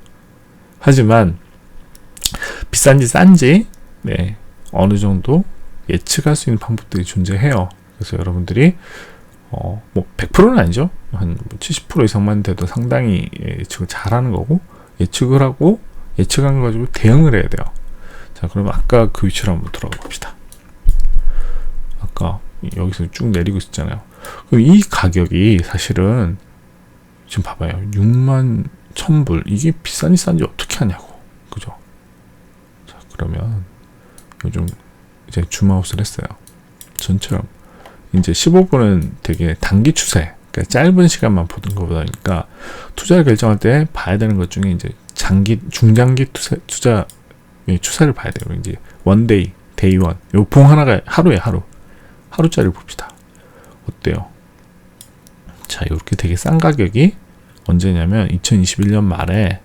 하지만 비싼지 싼지 어느 정도 예측할 수 있는 방법들이 존재해요. 그래서 여러분들이 뭐 100%는 아니죠. 한 70% 이상만 돼도 상당히 예측을 잘하는 거고 예측을 하고 예측한 거 가지고 대응을 해야 돼요. 자, 그러면 아까 그 위치로 한번 들어가 봅시다. 아까 여기서 쭉 내리고 있었잖아요. 그럼 이 가격이 사실은 지금 봐봐요. 6만 1,000불. 이게 비싼지 싼지 어떻게 하냐고. 그죠? 자, 그러면 요즘 이제 줌아웃을 했어요. 전처럼 이제 15분은 되게 단기 추세, 그러니까 짧은 시간만 보는 것보다니까 투자를 결정할 때 봐야 되는 것 중에 이제 중장기 추세를 봐야 돼요. 이제 원데이, 데이원, 요 봉 하나가 하루짜리를 봅시다. 어때요? 자, 이렇게 되게 싼 가격이 언제냐면 2021년 말에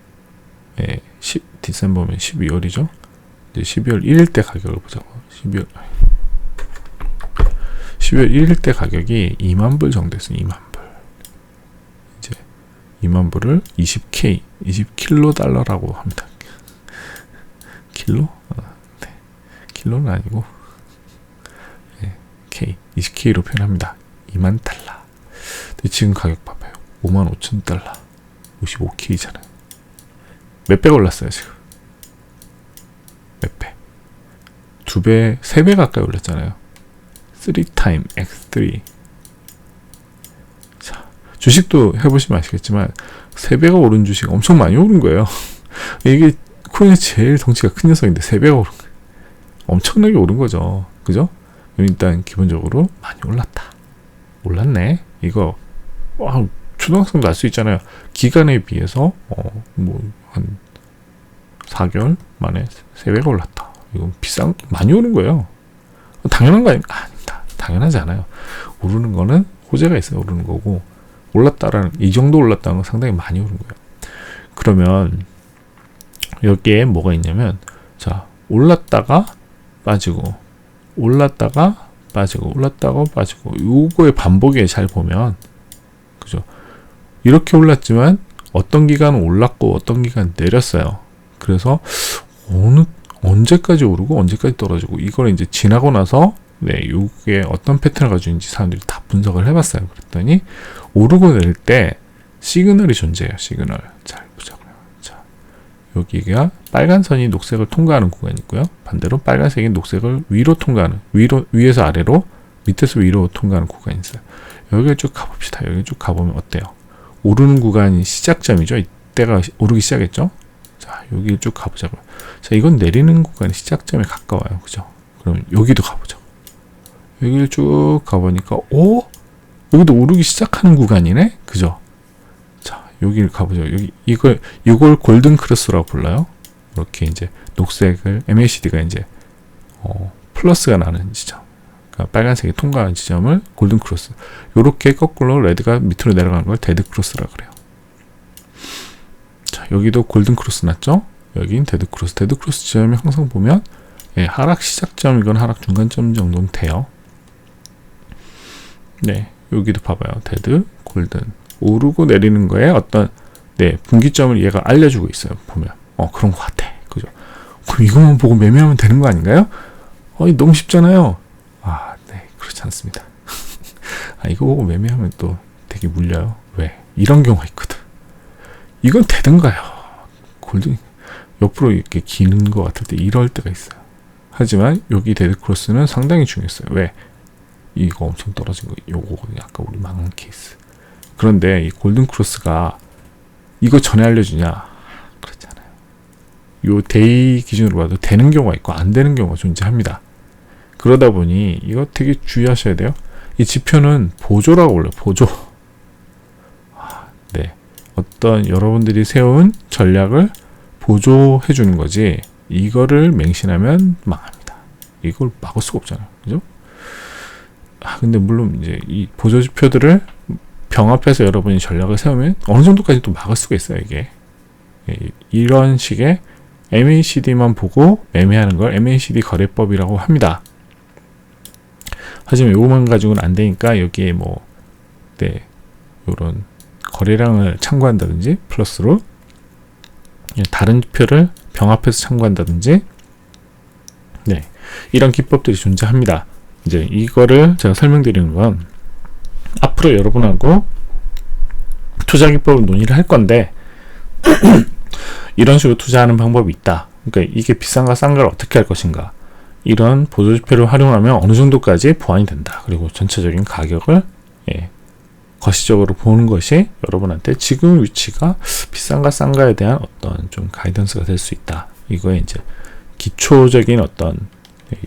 디셈버면 12월이죠. 이제 12월 1일 때 가격을 보자고. 12월 1일 때 가격이 2만 불 정도 됐어요. 2만 불. 이제 2만 불을 20킬로 달러라고 합니다. 킬로? 네. 킬로는 아니고 K, 20K로 표현합니다. 2만 달러. 근데 지금 가격 봐봐요. 5만 5천 달러. 55K잖아요. 몇 배 올랐어요, 지금? 몇 배? 2배, 3배 가까이 올랐잖아요. 3x X3. 자, 주식도 해보시면 아시겠지만 3배가 오른 주식 엄청 많이 오른 거예요. 이게 코인의 제일 덩치가 큰 녀석인데 3배가 오른 거예요. 엄청나게 오른 거죠. 그죠? 일단 기본적으로 많이 올랐네. 이거 초등학생도 알 수 있잖아요. 기간에 비해서 한 4개월 만에 3배가 올랐다. 이건 많이 오른 거예요. 당연한 거 아닙니다. 당연하지 않아요. 오르는 거는 호재가 있어요. 오르는 거고, 이 정도 올랐다는 건 상당히 많이 오른 거예요. 그러면 여기에 뭐가 있냐면, 자, 올랐다가 빠지고 요거의 반복에 잘 보면, 그죠? 이렇게 올랐지만 어떤 기간은 올랐고 어떤 기간은 내렸어요. 그래서 언제까지 오르고 언제까지 떨어지고, 이걸 이제 지나고 나서 이게 어떤 패턴을 가지고 있는지 사람들이 다 분석을 해봤어요. 그랬더니 오르고 내릴 때 시그널이 존재해요. 시그널. 잘 보자고요. 자, 여기가 빨간 선이 녹색을 통과하는 구간이고요. 반대로 빨간색이 녹색을 위로 통과하는, 위에서 아래로, 밑에서 위로 통과하는 구간이 있어요. 여기를 쭉 가봅시다. 여기 쭉 가보면 어때요? 오르는 구간이 시작점이죠. 이때가 오르기 시작했죠. 자, 여기 쭉 가보자고요. 자, 이건 내리는 구간이 시작점에 가까워요. 그죠? 그럼 여기도 가보죠. 여기를 쭉 가보니까, 여기도 오르기 시작하는 구간이네? 그죠? 자, 여기를 가보죠. 이걸 골든 크로스라고 불러요. 이렇게 이제 녹색을, MACD가 이제, 플러스가 나는 지점. 그러니까 빨간색이 통과하는 지점을 골든 크로스. 요렇게 거꾸로 레드가 밑으로 내려가는 걸 데드 크로스라고 그래요. 자, 여기도 골든 크로스 났죠? 여긴 데드 크로스. 데드 크로스 지점이 항상 보면, 하락 시작점이건 하락 중간점 정도는 돼요. 네, 여기도 봐봐요. 데드, 골든. 오르고 내리는 거에 어떤, 분기점을 얘가 알려주고 있어요. 보면. 그런 것 같아. 그죠? 그럼 이것만 보고 매매하면 되는 거 아닌가요? 너무 쉽잖아요. 네, 그렇지 않습니다. 이거 보고 매매하면 또 되게 물려요. 왜? 이런 경우가 있거든. 이건 되든가요. 골든, 옆으로 이렇게 기는 것 같을 때 이럴 때가 있어요. 하지만 여기 데드 크로스는 상당히 중요했어요. 왜? 이거 엄청 떨어진 거, 요거 약간 우리 망한 케이스. 그런데 이 골든 크로스가 이거 전에 알려주냐? 그렇잖아요. 요 데이 기준으로 봐도 되는 경우가 있고 안 되는 경우가 존재합니다. 그러다 보니 이거 되게 주의하셔야 돼요. 이 지표는 보조라고 불러요. 보조. 네, 어떤 여러분들이 세운 전략을 보조해 주는 거지, 이거를 맹신하면 망합니다. 이걸 막을 수가 없잖아요. 그죠? 근데 물론 이제 이 보조 지표들을 병합해서 여러분이 전략을 세우면 어느 정도까지 또 막을 수가 있어요. 이게 이런 식의 MACD만 보고 매매하는 걸 MACD 거래법이라고 합니다. 하지만 요것만 가지고는 안 되니까 여기에 요런 거래량을 참고한다든지, 플러스로 다른 지표를 병합해서 참고한다든지, 이런 기법들이 존재합니다. 이제 이거를 제가 설명드리는 건 앞으로 여러분하고 투자 기법을 논의를 할 건데 이런 식으로 투자하는 방법이 있다. 그러니까 이게 비싼가 싼가를 어떻게 할 것인가, 이런 보조지표를 활용하면 어느 정도까지 보완이 된다. 그리고 전체적인 가격을 거시적으로 보는 것이 여러분한테 지금 위치가 비싼가 싼가에 대한 어떤 좀 가이던스가 될 수 있다. 이거에 이제 기초적인 어떤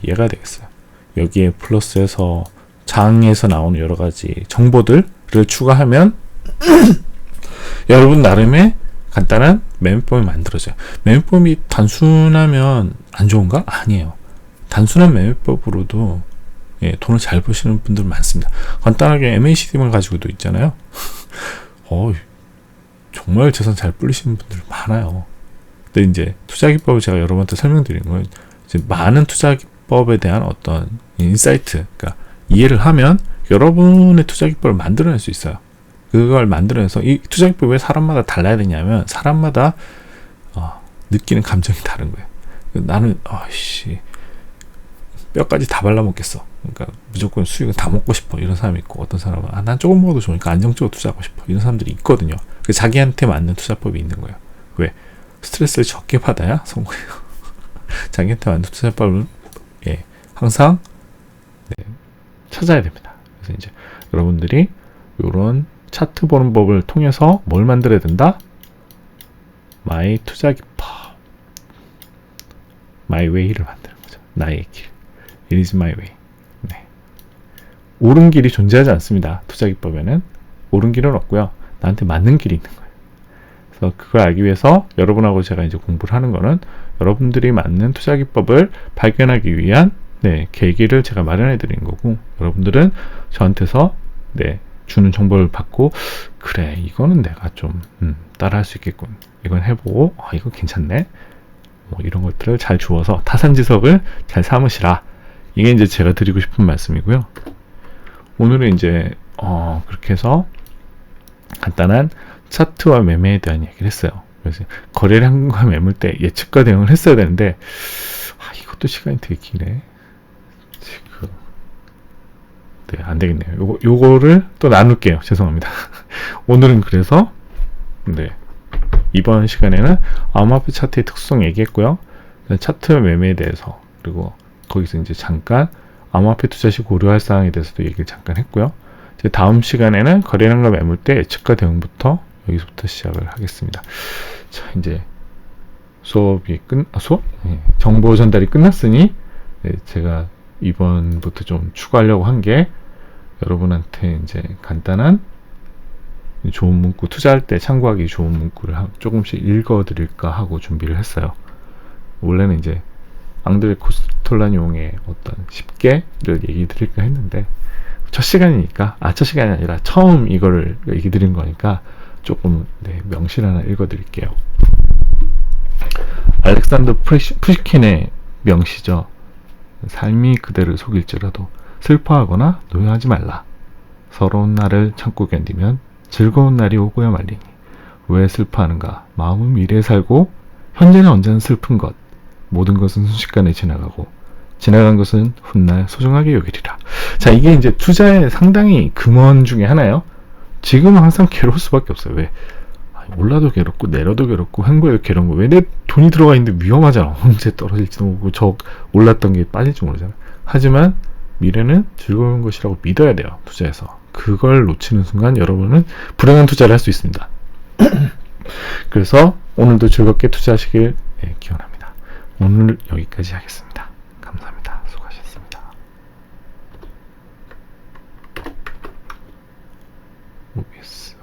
예가 되겠어요. 여기에 플러스해서 장에서 나오는 여러 가지 정보들을 추가하면 여러분 나름의 간단한 매매법이 만들어져요. 매매법이 단순하면 안 좋은가? 아니에요. 단순한 매매법으로도 돈을 잘 버시는 분들 많습니다. 간단하게 MACD만 가지고도 있잖아요. 정말 재산 잘 불리시는 분들 많아요. 근데 이제 투자기법을 제가 여러분한테 설명드린 건 이제 많은 투자기법에 대한 어떤 인사이트, 그러니까 이해를 하면 여러분의 투자기법을 만들어낼 수 있어요. 그걸 만들어내서 이 투자기법이 왜 사람마다 달라야 되냐면 사람마다 느끼는 감정이 다른 거예요. 나는 뼈까지 다 발라먹겠어. 그러니까 무조건 수익을 다 먹고 싶어. 이런 사람이 있고, 어떤 사람은 난 조금 먹어도 좋으니까 안정적으로 투자하고 싶어. 이런 사람들이 있거든요. 자기한테 맞는 투자법이 있는 거예요. 왜? 스트레스를 적게 받아야 성공해요. 자기한테 맞는 투자법을 항상 찾아야 됩니다. 그래서 이제 여러분들이 이런 차트 보는 법을 통해서 뭘 만들어야 된다? 마이 투자기법, 마이 웨이를 만드는 거죠. 나의 길. It is my way. 네. 옳은 길이 존재하지 않습니다. 투자기법에는 옳은 길은 없고요. 나한테 맞는 길이 있는 거예요. 그래서 그걸 알기 위해서 여러분하고 제가 이제 공부를 하는 거는 여러분들이 맞는 투자기법을 발견하기 위한 계기를 제가 마련해 드리는 거고, 여러분들은 저한테서 주는 정보를 받고, 그래 이거는 내가 좀 따라 할 수 있겠군, 이건 해보고 이거 괜찮네, 이런 것들을 잘 주어서 타산지석을 잘 삼으시라. 이게 이제 제가 드리고 싶은 말씀이고요. 오늘은 이제 그렇게 해서 간단한 차트와 매매에 대한 얘기를 했어요. 그래서 거래량과 매물대 예측과 대응을 했어야 되는데 이것도 시간이 되게 기네. 지금 안 되겠네요. 요거를 또 나눌게요. 죄송합니다. 오늘은 그래서 이번 시간에는 암호화폐 차트의 특성 얘기했고요. 차트 매매에 대해서, 그리고 거기서 이제 잠깐 암호화폐 투자 시 고려할 사항에 대해서도 얘기를 잠깐 했고요. 이제 다음 시간에는 거래량과 매물대 예측과 대응부터 여기서부터 시작을 하겠습니다. 자, 이제 수업이 정보 전달이 끝났으니 제가 이번부터 좀 추가하려고 한 게, 여러분한테 이제 간단한 좋은 문구, 투자할 때 참고하기 좋은 문구를 조금씩 읽어드릴까 하고 준비를 했어요. 원래는 이제 앙드레 코스톨라뇽의 어떤 10개를 얘기 드릴까 했는데, 첫 시간이니까, 첫 시간이 아니라 처음 이거를 얘기 드린 거니까 조금 명시를 하나 읽어드릴게요. 알렉산더 푸시킨의 명시죠. 삶이 그대를 속일지라도 슬퍼하거나 노여하지 말라. 서러운 날을 참고 견디면 즐거운 날이 오고야 말리니 왜 슬퍼하는가. 마음은 미래에 살고 현재는 언제나 슬픈 것. 모든 것은 순식간에 지나가고 지나간 것은 훗날 소중하게 여기리라. 자, 이게 이제 투자의 상당히 근원 중에 하나예요. 지금은 항상 괴로울 수밖에 없어요. 왜? 올라도 괴롭고 내려도 괴롭고 횡보해도 괴로운 거. 왜? 내 돈이 들어가 있는데 위험하잖아. 언제 떨어질지도 모르고 저 올랐던 게 빠질지 모르잖아. 하지만 미래는 즐거운 것이라고 믿어야 돼요. 투자에서. 그걸 놓치는 순간 여러분은 불행한 투자를 할 수 있습니다. 그래서 오늘도 즐겁게 투자하시길 기원합니다. 오늘 여기까지 하겠습니다. 감사합니다. 수고하셨습니다. OBS